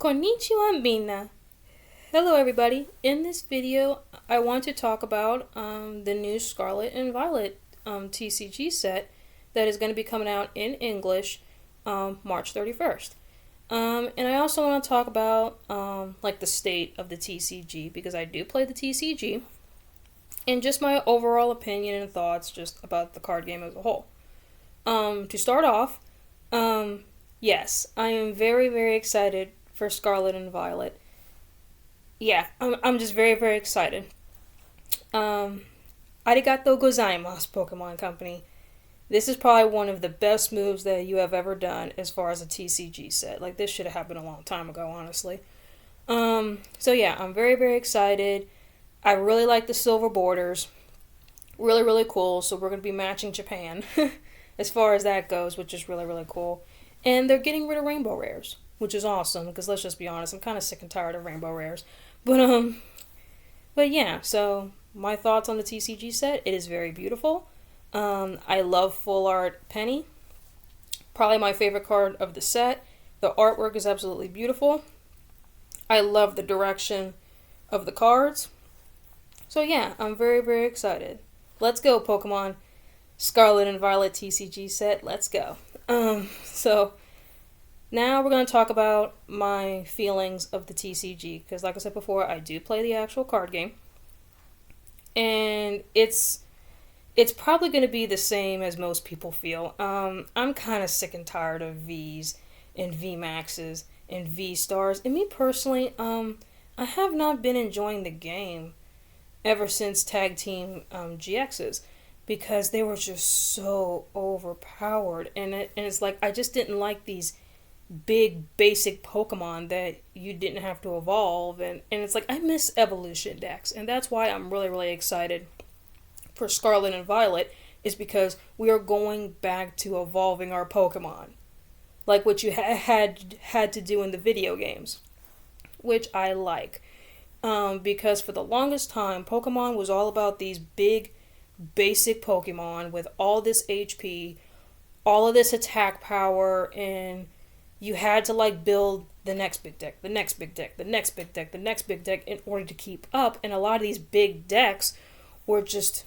Konnichiwa mina. Hello everybody. In this video, I want to talk about the new Scarlet and Violet TCG set that is going to be coming out in English March 31st. And I also want to talk about like the state of the TCG because I do play the TCG and just my overall opinion and thoughts just about the card game as a whole. To start off, yes, I am very, very excited for Scarlet and Violet. Yeah, I'm just very, very excited. Arigato gozaimasu, Pokemon Company. This is probably one of the best moves that you have ever done as far as a TCG set. Like, this should have happened a long time ago, honestly. So yeah, I'm very, very excited. I really like the silver borders. Really, really cool. So we're going to be matching Japan as far as that goes, which is really, really cool. And they're getting rid of rainbow rares, which is awesome, because let's just be honest, I'm kind of sick and tired of rainbow rares. But yeah, so my thoughts on the TCG set, it is very beautiful. I love Full Art Penny. Probably my favorite card of the set. The artwork is absolutely beautiful. I love the direction of the cards. So yeah, I'm very, very excited. Let's go, Pokemon Scarlet and Violet TCG set. Let's go. So now we're going to talk about my feelings of the TCG, because like I said before, I do play the actual card game. And it's probably going to be the same as most people feel. I'm kind of sick and tired of Vs and VMAXs and V-Stars. And me personally, I have not been enjoying the game ever since Tag Team GXs, because they were just so overpowered. And it's like, I just didn't like these big basic Pokemon that you didn't have to evolve, and it's like I miss evolution decks, and that's why I'm really, really excited for Scarlet and Violet, is because we are going back to evolving our Pokemon like what you had to do in the video games, which I like, because for the longest time Pokemon was all about these big basic Pokemon with all this HP, all of this attack power, and you had to like build the next big deck, the next big deck, the next big deck, the next big deck in order to keep up. And a lot of these big decks were just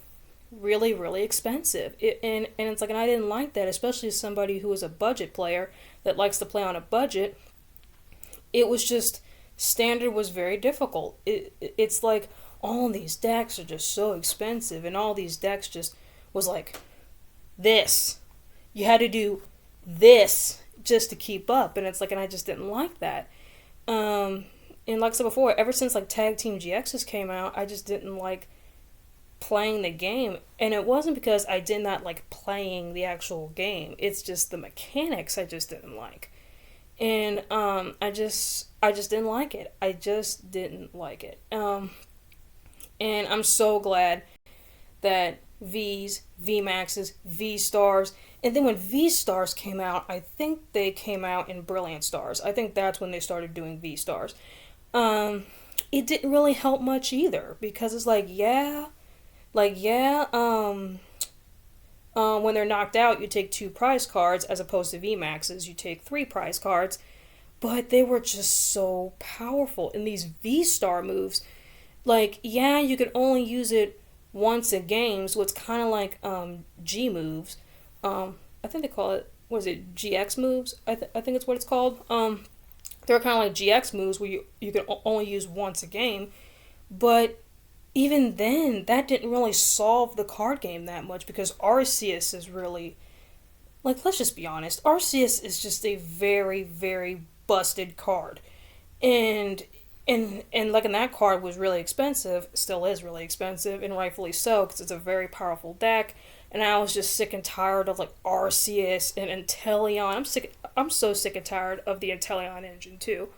really, really expensive. And it's like, and I didn't like that, especially as somebody who is a budget player that likes to play on a budget. It was just, standard was very difficult. It's like all these decks are just so expensive, and all these decks just was like this. You had to do this just to keep up, and it's like, and I just didn't like that. And like I said before, ever since like Tag Team GXs came out, I just didn't like playing the game. And it wasn't because I did not like playing the actual game, it's just the mechanics I just didn't like. And I just didn't like it. I just didn't like it. And I'm so glad that Vs, VMAXs, V-Stars, and then when V-Stars came out, I think they came out in Brilliant Stars. I think that's when they started doing V-Stars. It didn't really help much either, because it's like, when they're knocked out, you take 2 prize cards, as opposed to VMAXs, you take 3 prize cards, but they were just so powerful. And these V-Star moves, like, yeah, you could only use it once a game, so it's kind of like G moves. I think they call it, what is it, GX moves? I think it's what it's called. They're kind of like GX moves where you can only use once a game. But even then, that didn't really solve the card game that much, because Arceus is really, like, let's just be honest, Arceus is just a very, very busted card. And like, and that card was really expensive, still is really expensive, and rightfully so, because it's a very powerful deck. And I was just sick and tired of like Arceus and Inteleon. I'm so sick and tired of the Inteleon engine too.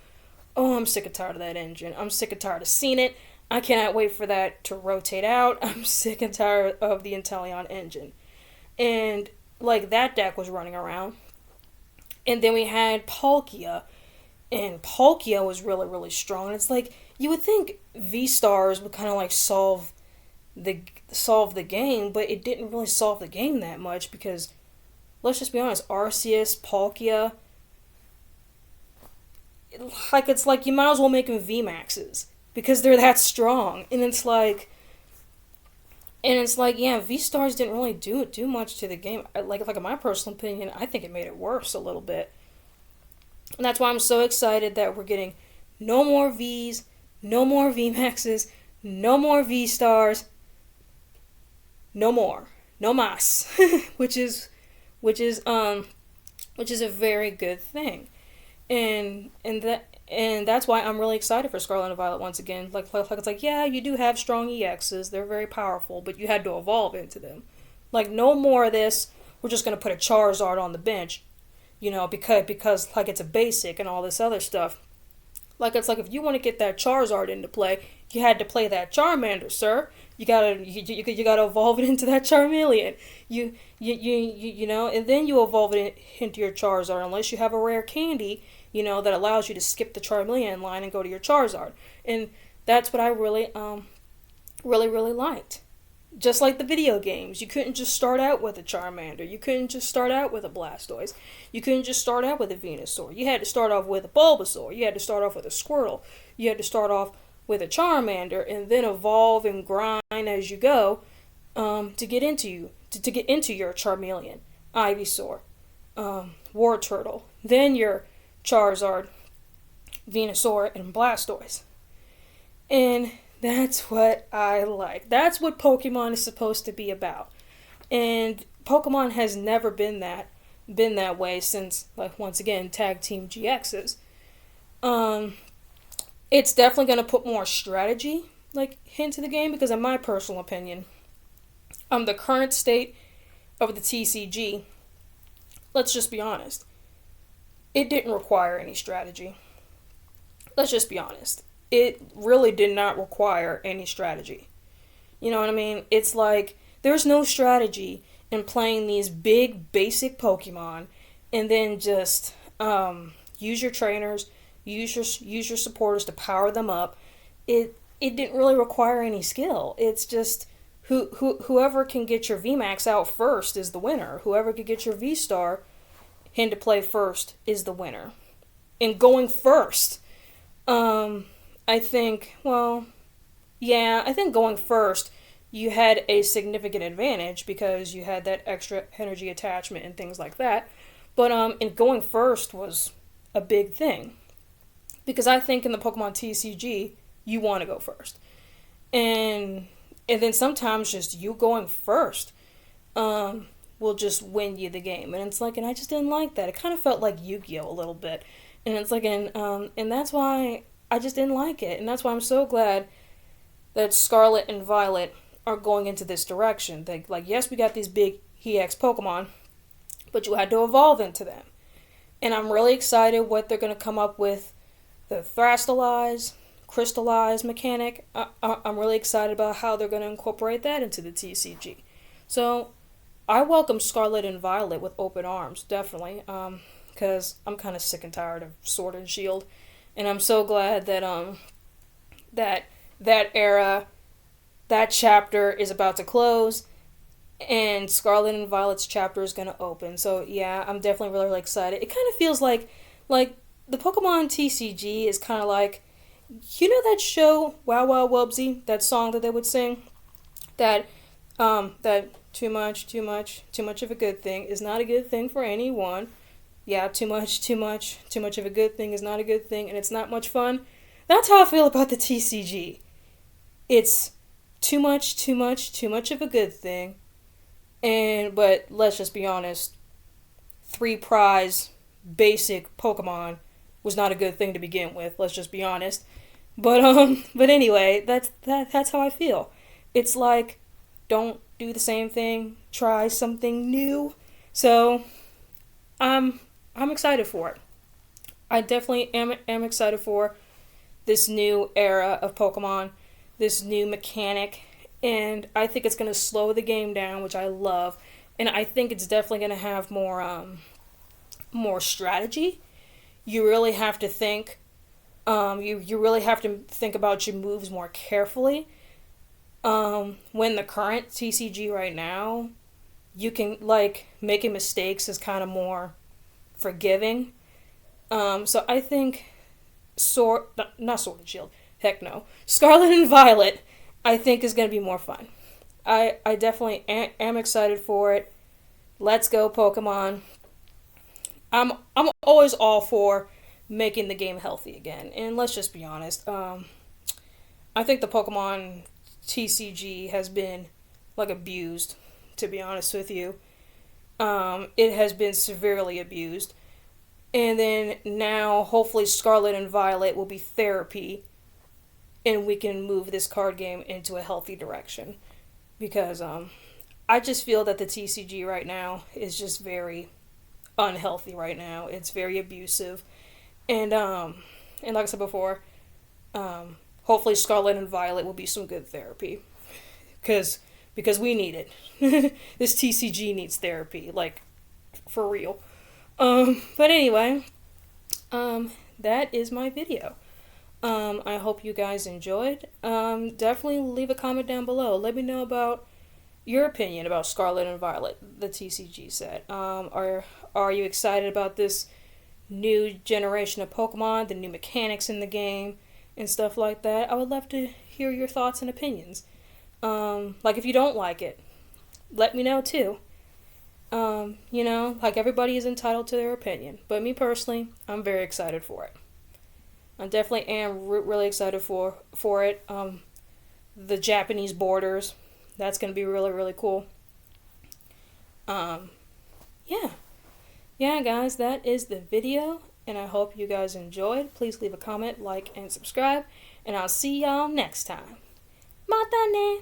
Oh, I'm sick and tired of that engine. I'm sick and tired of seeing it. I cannot wait for that to rotate out. I'm sick and tired of the Inteleon engine. And like, that deck was running around. And then we had Palkia. And Palkia was really, really strong. And it's like, you would think V-Stars would kind of like solve the game, but it didn't really solve the game that much, because let's just be honest, Arceus, Palkia, like it's like you might as well make them VMAXs because they're that strong. And it's like yeah, V stars didn't really do much to the game. Like in my personal opinion, I think it made it worse a little bit. And that's why I'm so excited that we're getting no more Vs, no more VMAXs, no more V stars, no more, no mas, which is which is a very good thing. And that's why I'm really excited for Scarlet and Violet once again. Like it's like yeah, you do have strong EXs, they're very powerful, but you had to evolve into them. Like no more of this. We're just gonna put a Charizard on the bench, because like it's a basic and all this other stuff. Like it's like if you want to get that Charizard into play, you had to play that Charmander, sir. You gotta evolve it into that Charmeleon. And then you evolve it into your Charizard unless you have a rare candy, that allows you to skip the Charmeleon line and go to your Charizard. And that's what I really liked. Just like the video games, you couldn't just start out with a Charmander. You couldn't just start out with a Blastoise. You couldn't just start out with a Venusaur. You had to start off with a Bulbasaur. You had to start off with a Squirtle. You had to start off with a Charmander and then evolve and grind as you go to get into your Charmeleon, Ivysaur, War Turtle, then your Charizard, Venusaur, and Blastoise. And that's what I like. That's what Pokemon is supposed to be about. And Pokemon has never been that way since, like, once again, Tag Team GXs. It's definitely going to put more strategy, like, into the game, because in my personal opinion, the current state of the TCG, let's just be honest, it didn't require any strategy. Let's just be honest. It really did not require any strategy. You know what I mean? It's like there's no strategy in playing these big basic Pokemon and then just use your trainers, use your supporters to power them up. It didn't really require any skill. It's just whoever can get your VMAX out first is the winner. Whoever can get your V-Star into play first is the winner. And going first, I think going first, you had a significant advantage because you had that extra energy attachment and things like that. But and going first was a big thing. Because I think in the Pokemon TCG, you want to go first. And then sometimes just you going first will just win you the game. And it's like, and I just didn't like that. It kind of felt like Yu-Gi-Oh! A little bit. And it's like, and that's why I just didn't like it. And that's why I'm so glad that Scarlet and Violet are going into this direction. Yes, we got these big EX Pokemon, but you had to evolve into them. And I'm really excited what they're going to come up with. The Thrastalize, Crystallize mechanic. I'm really excited about how they're going to incorporate that into the TCG. So I welcome Scarlet and Violet with open arms, definitely. Because I'm kind of sick and tired of Sword and Shield. And I'm so glad that that era, that chapter is about to close, and Scarlet and Violet's chapter is going to open. So yeah, I'm definitely really excited. It kind of feels like the Pokemon TCG is kind of like, that show Wow Wow Wubsy, that song that they would sing, that too much of a good thing is not a good thing for anyone. Yeah, too much of a good thing is not a good thing, and it's not much fun. That's how I feel about the TCG. It's too much of a good thing. But let's just be honest, 3 prize basic Pokemon was not a good thing to begin with. Let's just be honest. But anyway, that's how I feel. It's like, don't do the same thing, try something new. So I'm excited for it. I definitely am excited for this new era of Pokemon, this new mechanic, and I think it's going to slow the game down, which I love, and I think it's definitely going to have more strategy. You really have to think, you really have to think about your moves more carefully. When the current TCG right now, you can, making mistakes is kind of more forgiving. So I think not Sword and Shield. Heck no. Scarlet and Violet, I think is going to be more fun. I definitely am excited for it. Let's go, Pokemon. I'm always all for making the game healthy again. And let's just be honest. I think the Pokemon TCG has been like abused, to be honest with you. It has been severely abused. And then now, hopefully, Scarlet and Violet will be therapy, and we can move this card game into a healthy direction. Because I just feel that the TCG right now is just very unhealthy right now. It's very abusive, and like I said before, hopefully Scarlet and Violet will be some good therapy, because we need it. This TCG needs therapy, like for real. But anyway, that is my video. I hope you guys enjoyed. Definitely leave a comment down below. Let me know about your opinion about Scarlet and Violet, the TCG set. Are you excited about this new generation of Pokemon, the new mechanics in the game, and stuff like that? I would love to hear your thoughts and opinions. Like if you don't like it, let me know too. Like everybody is entitled to their opinion. But me personally, I'm very excited for it. I definitely am really excited for it. The Japanese borders, that's going to be really, really cool. Yeah. Yeah, guys, that is the video, and I hope you guys enjoyed. Please leave a comment, like, and subscribe, and I'll see y'all next time. Mata ne!